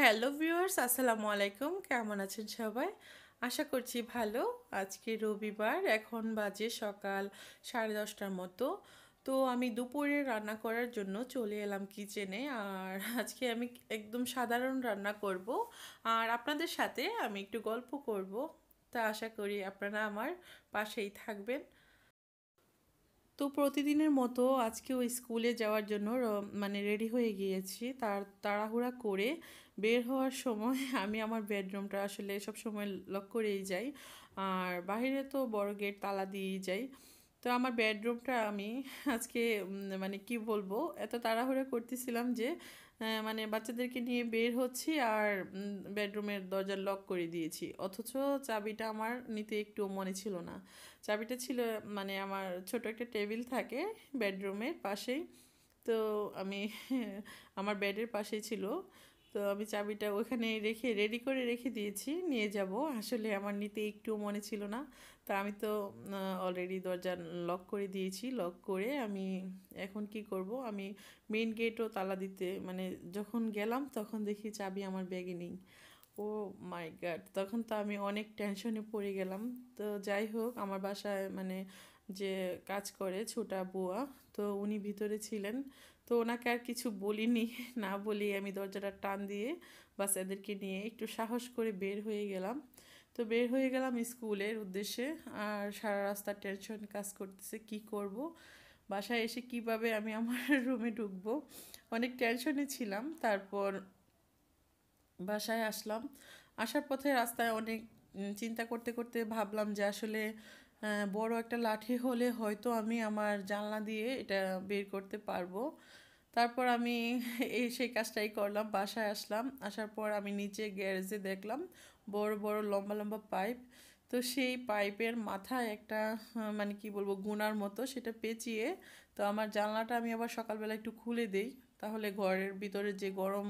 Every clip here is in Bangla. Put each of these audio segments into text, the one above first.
হ্যালো ভিউয়ার্স, আসসালামু আলাইকুম। কেমন আছেন সবাই? আশা করছি ভালো। আজকে রবিবার, এখন বাজে সকাল 10:30টার মতো। তো আমি দুপুরে রান্না করার জন্য চলে এলাম কিচেনে। আর আজকে আমি একদম সাধারণ রান্না করব। আর আপনাদের সাথে আমি একটু গল্প করব। তা আশা করি আপনারা আমার পাশেই থাকবেন। তো প্রতিদিনের মতো আজকেও স্কুলে যাওয়ার জন্য মানে রেডি হয়ে গিয়েছি। তাড়াহুড়া করে বের হওয়ার সময় আমি আমার বেডরুমটা আসলে সব সময় লক করেই যাই। আর বাইরে তো বড় গেট তালা দিয়েই যাই। তো আমার বেডরুমটা আমি আজকে মানে কি বলবো, এত তাড়াহুড়া করতেছিলাম যে মানে বাচ্চাদেরকে নিয়ে বের হচ্ছি আর বেডরুমের দরজা লক করে দিয়েছি, অথচ চাবিটা আমার নিতে একটু মনে ছিল না। চাবিটা ছিল মানে আমার ছোট একটা টেবিল থাকে বেডরুমের পাশেই। তো আমি আমার বেডের পাশেই ছিল। তো আমি চাবিটা ওখানে রেখে রেডি করে রেখে দিয়েছি, নিয়ে যাব। আসলে আমার নিতে একটু মনে ছিল না। তা আমি তো অলরেডি দরজা লক করে দিয়েছি। লক করে আমি এখন কি করব, আমি মেইন গেটও তালা দিতে মানে যখন গেলাম তখন দেখি চাবি আমার ব্যাগে নেই। ও মাই গড, তখন তো আমি অনেক টেনশনে পড়ে গেলাম। তো যাই হোক, আমার বাসায় মানে যে কাজ করে ছোটা বুয়া, তো উনি ভিতরে ছিলেন। তো ওনাকে আর কিছু বলিনি, না বলি আমি দরজাটা টান দিয়ে বাস এদেরকে নিয়ে একটু সাহস করে বের হয়ে গেলাম। তো বের হয়ে গেলাম স্কুলের উদ্দেশ্যে। আর সারা রাস্তা টেনশন কাজ করতেছে, কি করব, বাসায় এসে কিভাবে আমি আমার রুমে ঢুকবো, অনেক টেনশনে ছিলাম। তারপর বাসায় আসলাম। আসার পথে রাস্তায় অনেক চিন্তা করতে করতে ভাবলাম যে আসলে বড় একটা লাঠি হলে হয়তো আমি আমার জানলা দিয়ে এটা বের করতে পারবো। তারপর আমি সেই কাজটাই করলাম। বাসায় আসলাম, আসার পর আমি নিচে গ্যারেজে দেখলাম বড় বড় লম্বা লম্বা পাইপ। তো সেই পাইপের মাথায় একটা মানে কি বলবো গুনার মতো সেটা পেঁচিয়ে, তো আমার জানলাটা আমি আবার সকালবেলা একটু খুলে দেই, তাহলে ঘরের ভিতরে যে গরম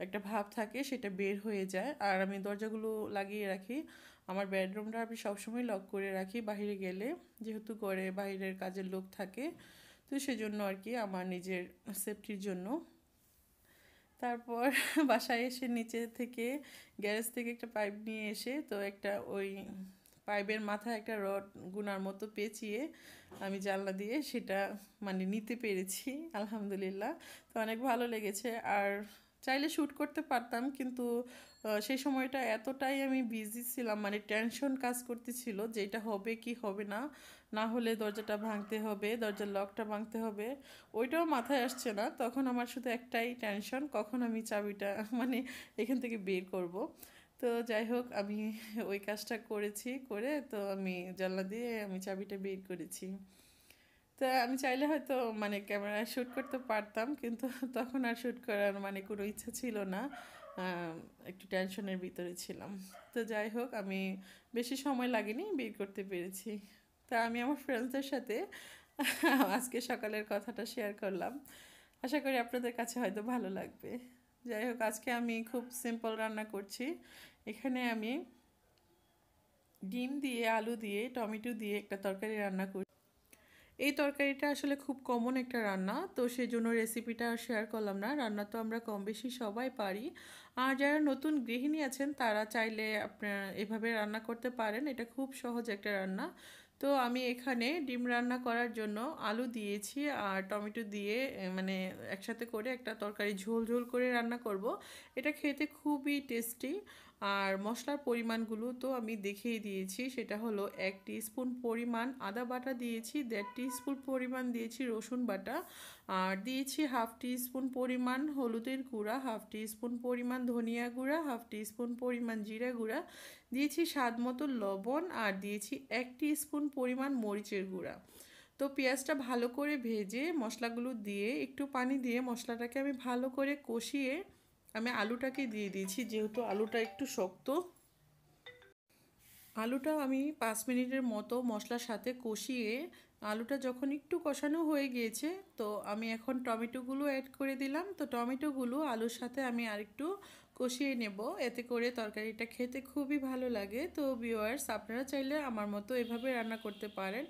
একটা ভাব থাকে সেটা বের হয়ে যায়। আর আমি দরজাগুলো লাগিয়ে রাখি। আমার বেডরুমটা আমি সবসময় লক করে রাখি বাইরে গেলে, যেহেতু ঘরে বাইরের কাজের লোক থাকে। তো সেজন্য আর কি, আমার নিজের সেফটির জন্য। তারপর বাসায় এসে নিচে থেকে গ্যারেজ থেকে একটা পাইপ নিয়ে এসে, তো একটা ওই পাইপের মাথায় একটা রড গুনার মতো পেঁচিয়ে আমি জানলা দিয়ে সেটা মানে নিতে পেরেছি, আলহামদুলিল্লাহ। তো অনেক ভালো লেগেছে। আর চাইলে শ্যুট করতে পারতাম, কিন্তু সেই সময়টা এতটাই আমি বিজি ছিলাম, মানে টেনশন কাজ করতেছিল যে এটা হবে কি হবে না, না হলে দরজাটা ভাঙতে হবে, দরজার লকটা ভাঙতে হবে, ওইটাও মাথায় আসছে না। তখন আমার শুধু একটাই টেনশন, কখন আমি চাবিটা মানে এখান থেকে বের করব। তো যাই হোক, আমি ওই কাজটা করেছি, করে তো আমি জানলা দিয়ে আমি চাবিটা বের করেছি। তা আমি চাইলে হয়তো মানে ক্যামেরায় শ্যুট করতে পারতাম, কিন্তু তখন আর শ্যুট করার মানে কোনো ইচ্ছা ছিল না। একটু টেনশনের ভিতরে ছিলাম। তো যাই হোক, আমি বেশি সময় লাগেনি, বের করতে পেরেছি। তা আমি আমার ফ্রেন্ডসদের সাথে আজকে সকালের কথাটা শেয়ার করলাম। আশা করি আপনাদের কাছে হয়তো ভালো লাগবে। যাই হোক, আজকে আমি খুব সিম্পল রান্না করছি। এখানে আমি ডিম দিয়ে, আলু দিয়ে, টমেটো দিয়ে একটা তরকারি রান্না করছি। এই তরকারিটা আসলে খুব কমন একটা রান্না, তো সেই জন্য রেসিপিটা আর শেয়ার করলাম না। রান্না তো আমরা কম বেশি সবাই পারি। আর যারা নতুন গৃহিণী আছেন তারা চাইলে আপনারা এভাবে রান্না করতে পারেন, এটা খুব সহজ একটা রান্না। তো আমি এখানে ডিম রান্না করার জন্য আলু দিয়েছি আর টমেটো দিয়ে মানে একসাথে করে একটা তরকারি ঝোল ঝোল করে রান্না করব। এটা খেতে খুবই টেস্টি। আর মশলার পরিমাণগুলো তো আমি দেখিয়ে দিয়েছি, সেটা হলো 1 টিস্পুন পরিমাণ আদা বাটা দিয়েছি, 1.5 টিস্পুন পরিমাণ দিয়েছি রসুন বাটা, আর দিয়েছি 1/2 টিস্পুন পরিমাণ হলুদের গুঁড়া, 1/2 টিস্পুন পরিমাণ ধনিয়া গুঁড়া, 1/2 টিস্পুন পরিমাণ জিরা গুঁড়া, দিয়েছি স্বাদ মতো লবণ, আর দিয়েছি 1 টিস্পুন পরিমাণ মরিচের গুঁড়া। তো পেঁয়াজটা ভালো করে ভেজে মশলাগুলো দিয়ে একটু পানি দিয়ে মশলাটাকে আমি ভালো করে কষিয়ে আমি আলুটাকে দিয়ে দিয়েছি, যেহেতু আলুটা একটু শক্ত। আলুটা আমি 5 মিনিটের মতো মশলার সাথে কষিয়ে, আলুটা যখন একটু কষানো হয়ে গিয়েছে, তো আমি এখন টমেটোগুলো অ্যাড করে দিলাম। তো টমেটোগুলো আলুর সাথে আমি আরেকটু কষিয়ে নেব, এতে করে তরকারিটা খেতে খুবই ভালো লাগে। তো ভিউয়ার্স, আপনারা চাইলে আমার মতো এভাবে রান্না করতে পারেন।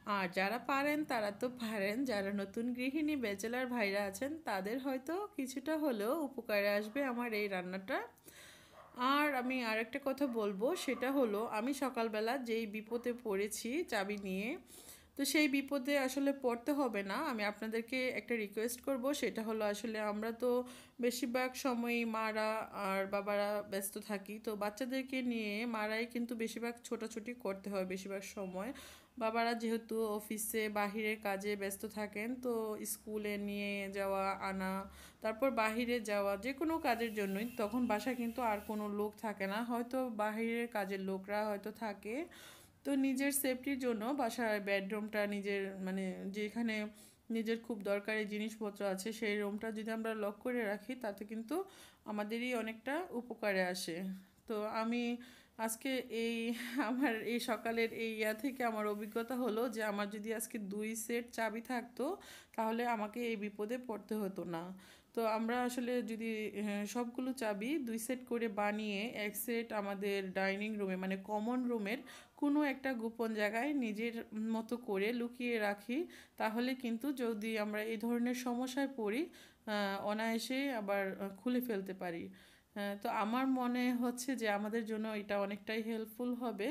আর যারা পারেন তারা তো পারেন, যারা নতুন গৃহিণী ব্যাচেলার ভাইরা আছেন তাদের হয়তো কিছুটা হলেও উপকারে আসবে আমার এই রান্নাটা। আর আমি আরেকটা কথা বলবো, সেটা হলো আমি সকালবেলা যেই বিপদে পড়েছি চাবি নিয়ে, তো সেই বিপদে আসলে পড়তে হবে না। আমি আপনাদেরকে একটা রিকোয়েস্ট করব, সেটা হলো আসলে আমরা তো বেশিরভাগ সময়ই মারা আর বাবারা ব্যস্ত থাকি, তো বাচ্চাদেরকে নিয়ে মারাই কিন্তু বেশিরভাগ ছোটাছুটি করতে হয় বেশিরভাগ সময়। বাবারা যেহেতু অফিসে বাহিরের কাজে ব্যস্ত থাকেন, তো স্কুলে নিয়ে যাওয়া আনা, তারপর বাহিরে যাওয়া যে কোনো কাজের জন্যই, তখন বাসায় কিন্তু আর কোনো লোক থাকে না, হয়তো বাহিরের কাজের লোকরা হয়তো থাকে। তো নিজের সেফটির জন্য বাসায় বেডরুমটা নিজের মানে যেখানে নিজের খুব দরকারি জিনিসপত্র আছে সেই রুমটা যদি আমরা লক করে রাখি, তাতে কিন্তু আমাদেরই অনেকটা উপকারে আসে। তো আমি আজকে এই আমার এই সকালের এই থেকে আমার অভিজ্ঞতা হলো যে আমার যদি আজকে 2 সেট চাবি থাকতো, তাহলে আমাকে এই বিপদে পড়তে হতো না। তো আমরা আসলে যদি সবগুলো চাবি 2 সেট করে বানিয়ে এক সেট আমাদের ডাইনিং রুমে মানে কমন রুমের কোনো একটা গোপন জায়গায় নিজের মতো করে লুকিয়ে রাখি, তাহলে কিন্তু যদি আমরা এই ধরনের সমস্যায় পড়ি অনায়াসে আবার খুলে ফেলতে পারি। তো আমার মনে হচ্ছে যে আমাদের জন্য এটা অনেকটাই হেল্পফুল হবে।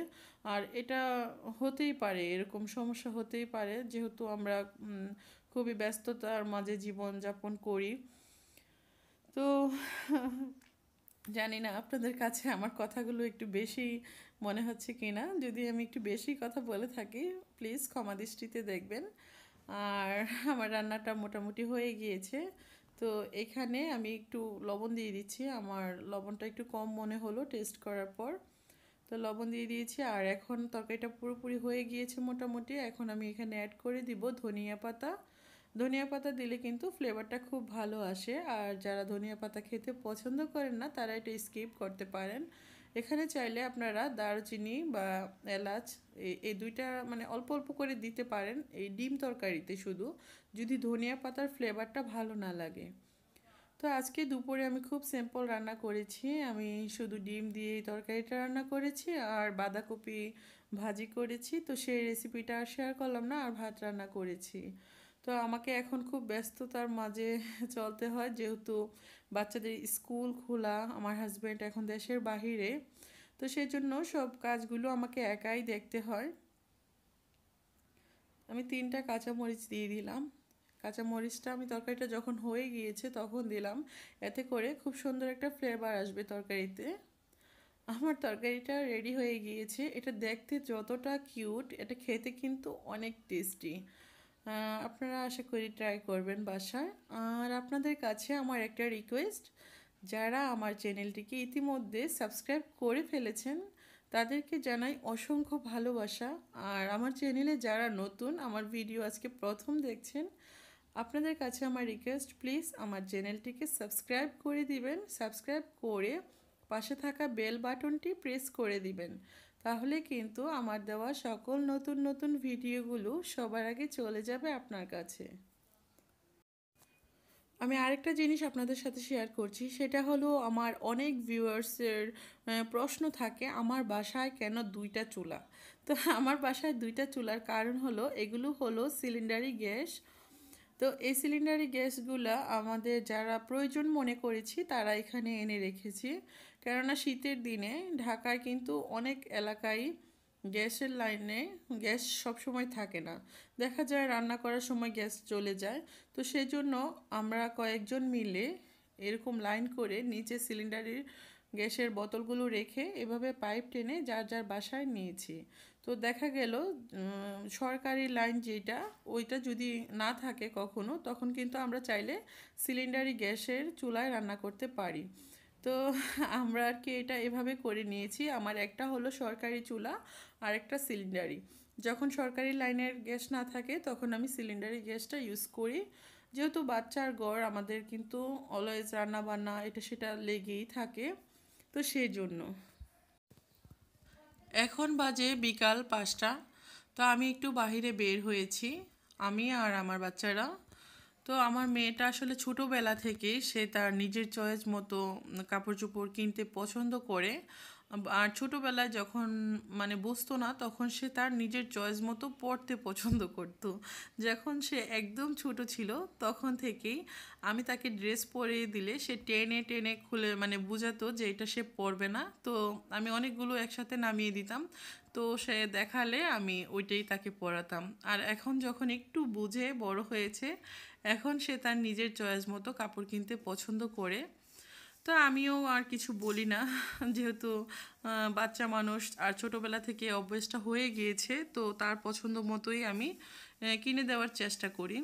আর এটা হতেই পারে, এরকম সমস্যা হতেই পারে, যেহেতু আমরা খুবই ব্যস্ততার মাঝে জীবন যাপন করি। তো জানি না আপনাদের কাছে আমার কথাগুলো একটু বেশি মনে হচ্ছে কি না। যদি আমি একটু বেশি কথা বলে থাকি, প্লিজ ক্ষমা দৃষ্টিতে দেখবেন। আর আমার রান্নাটা মোটামুটি হয়ে গিয়েছে। তো এখানে আমি একটু লবণ দিয়ে দিচ্ছি, আমার লবণটা একটু কম মনে হলো টেস্ট করার পর। তো লবণ দিয়ে দিয়েছি, আর এখন তরকারিটা পুরোপুরি হয়ে গিয়েছে মোটামুটি। এখন আমি এখানে অ্যাড করে দিব ধনিয়া পাতা। ধনিয়া পাতা দিলে কিন্তু ফ্লেভারটা খুব ভালো আসে, আর যারা ধনিয়া পাতা খেতে পছন্দ করেন না তারা এটা স্কিপ করতে পারেন। এখানে চাইলে আপনারা দারুচিনি বা এলাচ এই দুইটা মানে অল্প অল্প করে দিতে পারেন এই ডিম তরকারিতে, শুধু যদি ধনিয়া পাতার ফ্লেভারটা ভালো না লাগে। তো আজকে দুপুরে আমি খুব সিম্পল রান্না করেছি, আমি শুধু ডিম দিয়ে এই তরকারিটা রান্না করেছি আর বাঁধাকপি ভাজি করেছি। তো সেই রেসিপিটা আর শেয়ার করলাম না, আর ভাত রান্না করেছি। তো আমাকে এখন খুব ব্যস্ততার মাঝে চলতে হয়, যেহেতু বাচ্চাদের স্কুল খোলা, আমার হাজব্যান্ড এখন দেশের বাহিরে, তো সেই জন্য সব কাজগুলো আমাকে একাই দেখতে হয়। আমি 3টা কাঁচামরিচ দিয়ে দিলাম। কাঁচামরিচটা আমি তরকারিটা যখন হয়ে গিয়েছে তখন দিলাম, এতে করে খুব সুন্দর একটা ফ্লেভার আসবে তরকারিতে। আমার তরকারিটা রেডি হয়ে গিয়েছে। এটা দেখতে যতটা কিউট, এটা খেতে কিন্তু অনেক টেস্টি। আপনারা আশা করি ট্রাই করবেন বাসায়। আর আপনাদের কাছে আমার একটা রিকোয়েস্ট, যারা আমার চ্যানেলটিকে ইতিমধ্যে সাবস্ক্রাইব করে ফেলেছেন তাদেরকে জানাই অসংখ্য ভালোবাসা। আর আমার চ্যানেলে যারা নতুন, আমার ভিডিও আজকে প্রথম দেখছেন, আপনাদের কাছে আমার রিকোয়েস্ট, প্লিজ আমার চ্যানেলটিকে সাবস্ক্রাইব করে দিবেন। সাবস্ক্রাইব করে পাশে থাকা বেল বাটনটি প্রেস করে দিবেন, তাহলে কিন্তু আমার দেওয়া সকল নতুন নতুন ভিডিওগুলো সবার আগে চলে যাবে আপনার কাছে। আমি আরেকটা জিনিস আপনাদের সাথে শেয়ার করছি, সেটা হলো আমার অনেক ভিউয়ার্সের প্রশ্ন থাকে আমার বাসায় কেন 2টা চুলা। তো আমার বাসায় 2টা চুলার কারণ হলো এগুলো হলো সিলিন্ডারি গ্যাস। তো এই সিলিন্ডারি গ্যাসগুলা আমাদের যারা প্রয়োজন মনে করেছি তারা এখানে এনে রেখেছি। কেননা শীতের দিনে ঢাকায় কিন্তু অনেক এলাকায় গ্যাসের লাইনে গ্যাস সবসময় থাকে না, দেখা যায় রান্না করার সময় গ্যাস চলে যায়। তো সেই জন্য আমরা কয়েকজন মিলে এরকম লাইন করে নিচে সিলিন্ডারের গ্যাসের বোতলগুলো রেখে এভাবে পাইপ টেনে যার যার বাসায় নিয়েছি। তো দেখা গেল সরকারি লাইন যেটা, ওইটা যদি না থাকে কখনো, তখন কিন্তু আমরা চাইলে সিলিন্ডারি গ্যাসের চুলায় রান্না করতে পারি। তো আমরা আর কি এটা এভাবে করে নিয়েছি, আমার একটা হলো সরকারি চুলা আর একটা সিলিন্ডারি। যখন সরকারি লাইনের গ্যাস না থাকে তখন আমি সিলিন্ডারি গ্যাসটা ইউজ করি, যেহেতু বাচ্চার ঘর আমাদের কিন্তু অলওয়েজ রান্না বান্না এটা সেটা লেগেই থাকে, তো সেই জন্য। এখন বাজে বিকাল 5টা। তো আমি একটু বাহিরে বের হয়েছি, আমি আর আমার বাচ্চারা। তো আমার মেয়েটা আসলে ছোটোবেলা থেকেই সে তার নিজের চয়েস মতো কাপড় চোপড় কিনতে পছন্দ করে। আর ছোটোবেলায় যখন মানে বুঝতো না তখন সে তার নিজের চয়েস মতো পড়তে পছন্দ করতো। যখন সে একদম ছোট ছিল তখন থেকেই আমি তাকে ড্রেস পরিয়ে দিলে সে টেনে টেনে খুলে মানে বোঝাতো যে এটা সে পরবে না। তো আমি অনেকগুলো একসাথে নামিয়ে দিতাম, তো সে দেখালে আমি ওইটাই তাকে পরাতাম। আর এখন যখন একটু বুঝে বড় হয়েছে, এখন সে তার নিজের চয়েস মতো কাপড় কিনতে পছন্দ করে। তো আমিও আর কিছু বলি না যেহেতু বাচ্চা মানুষ আর ছোটোবেলা থেকে অভ্যেসটা হয়ে গিয়েছে, তো তার পছন্দ মতোই আমি কিনে দেওয়ার চেষ্টা করি।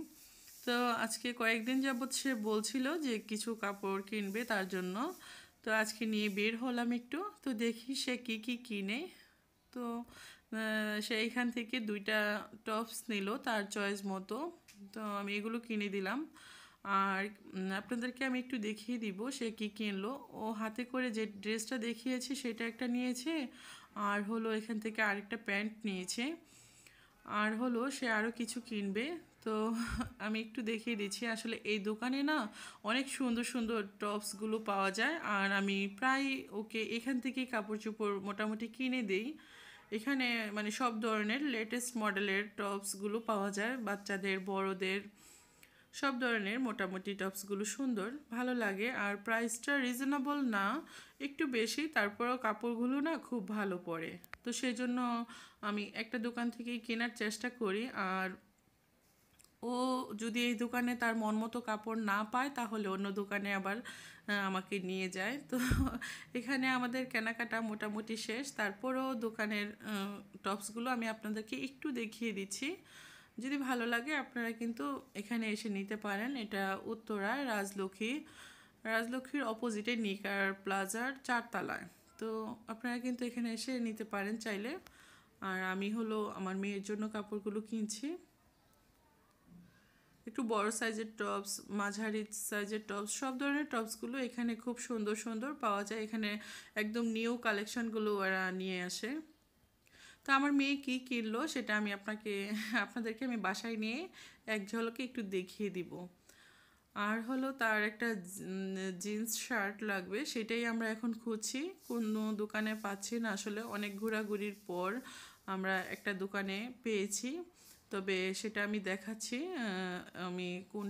তো আজকে কয়েকদিন যাবৎ সে বলছিল যে কিছু কাপড় কিনবে তার জন্য, তো আজকে নিয়ে বের হলাম একটু, তো দেখি সে কী কী কিনে। তো সে এখান থেকে দুইটা টপস নিল তার চয়েস মতো, তো আমি এগুলো কিনে দিলাম। আর আপনাদেরকে আমি একটু দেখিয়ে দিব সে কী কিনলো। ও হাতে করে যে ড্রেসটা দেখিয়েছে সেটা একটা নিয়েছে, আর হলো এখান থেকে আরেকটা প্যান্ট নিয়েছে, আর হলো সে আরও কিছু কিনবে। তো আমি একটু দেখিয়ে দিচ্ছি, আসলে এই দোকানে না অনেক সুন্দর সুন্দর টপসগুলো পাওয়া যায়, আর আমি প্রায় ওকে এখান থেকেই কাপড় চোপড় মোটামুটি কিনে দিই। এখানে মানে সব ধরনের লেটেস্ট মডেলের টপসগুলো পাওয়া যায়, বাচ্চাদের বড়দের সব ধরনের মোটামুটি টপসগুলো সুন্দর ভালো লাগে। আর প্রাইসটা রিজনেবল না, একটু বেশি, তারপরেও কাপড়গুলো না খুব ভালো পড়ে। তো সেই জন্য আমি একটা দোকান থেকেই কেনার চেষ্টা করি। আর ও যদি এই দোকানে তার মন মতো কাপড় না পায় তাহলে অন্য দোকানে আবার আমাকে নিয়ে যায়। তো এখানে আমাদের কেনাকাটা মোটামুটি শেষ, তারপরেও দোকানের টপসগুলো আমি আপনাদেরকে একটু দেখিয়ে দিচ্ছি। যদি ভালো লাগে আপনারা কিন্তু এখানে এসে নিতে পারেন। এটা উত্তরায় রাজলক্ষ্মীর অপোজিটে নিকার প্লাজার 4 তলায়। তো আপনারা কিন্তু এখানে এসে নিতে পারেন চাইলে। আর আমি হলো আমার মেয়ের জন্য কাপড়গুলো কিনছি। একটু বড় সাইজের টপস, মাঝারি সাইজের টপস, সব ধরনের টপসগুলো এখানে খুব সুন্দর সুন্দর পাওয়া যায়। এখানে একদম নিউ কালেকশনগুলো ওরা নিয়ে আসে। তো আমার মেয়ে কী কিনলো সেটা আমি আপনাদেরকে আমি বাসায় নিয়ে এক ঝলকে একটু দেখিয়ে দিব। আর হলো তার একটা জিন্স শার্ট লাগবে, সেটাই আমরা এখন খুঁজছি, কোনো দোকানে পাচ্ছি না। আসলে অনেক ঘোরাঘুরির পর আমরা একটা দোকানে পেয়েছি, তবে সেটা আমি দেখাচ্ছি আমি কোন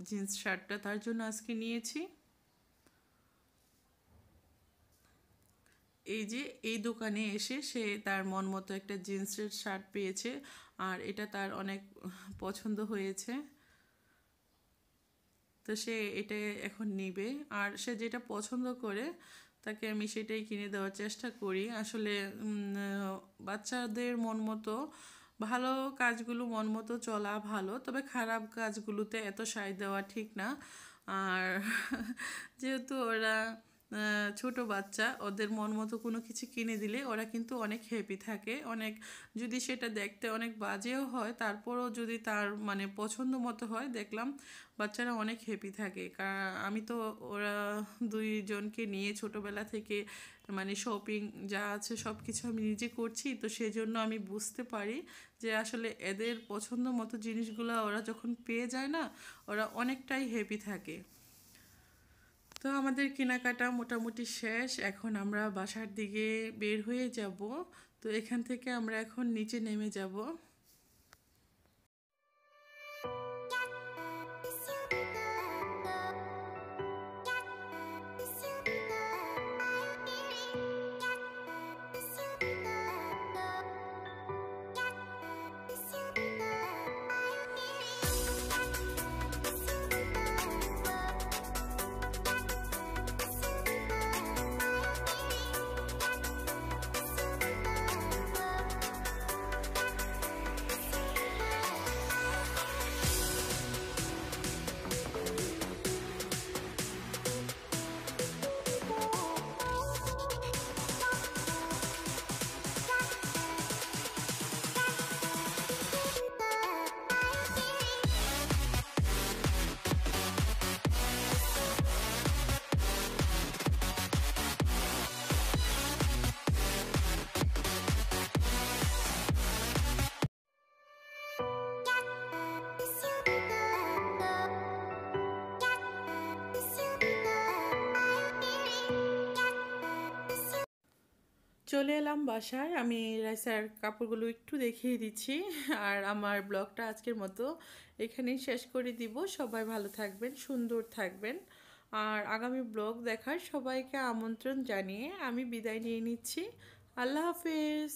জিন্স শার্টটা তার জন্য আজকে নিয়েছি। এই যে এই দোকানে এসে সে তার মন মতো একটা জিন্সের শার্ট পেয়েছে, আর এটা তার অনেক পছন্দ হয়েছে। তো সে এটা এখন নিবে, আর সে যেটা পছন্দ করে তাকে আমি সেটাই কিনে দেওয়ার চেষ্টা করি। আসলে বাচ্চাদের মন মতো ভালো কাজগুলো মন মতো চলা ভালো, তবে খারাপ কাজগুলোতে এত সায় দেওয়া ঠিক না। আর যেহেতু ওরা ছোট বাচ্চা, ওদের মন মতো কোনো কিছু কিনে দিলে ওরা কিন্তু অনেক হ্যাপি থাকে। অনেক যদি সেটা দেখতে অনেক বাজেও হয় তারপরও যদি তার মানে পছন্দ মতো হয়, দেখলাম বাচ্চারা অনেক হ্যাপি থাকে। কারণ আমি তো ওরা দুইজনকে নিয়ে ছোটোবেলা থেকে মানে শপিং যা আছে সব কিছু আমি নিজে করছি, তো সেজন্য আমি বুঝতে পারি যে আসলে এদের পছন্দ মতো জিনিসগুলো ওরা যখন পেয়ে যায় না, ওরা অনেকটাই হ্যাপি থাকে। তো আমাদের কেনাকাটা মোটামুটি শেষ, এখন আমরা বাসার দিকে বের হয়ে যাব। তো এখান থেকে আমরা এখন নিচে নেমে যাব। চলে এলাম বাসায়। আমি রাইসার কাপড়গুলো একটু দেখিয়ে দিচ্ছি। আর আমার ব্লগটা আজকের মতো এখানেই শেষ করে দিব। সবাই ভালো থাকবেন, সুন্দর থাকবেন। আর আগামী ব্লগ দেখার সবাইকে আমন্ত্রণ জানিয়ে আমি বিদায় নিয়ে নিচ্ছি। আল্লাহ হাফেজ।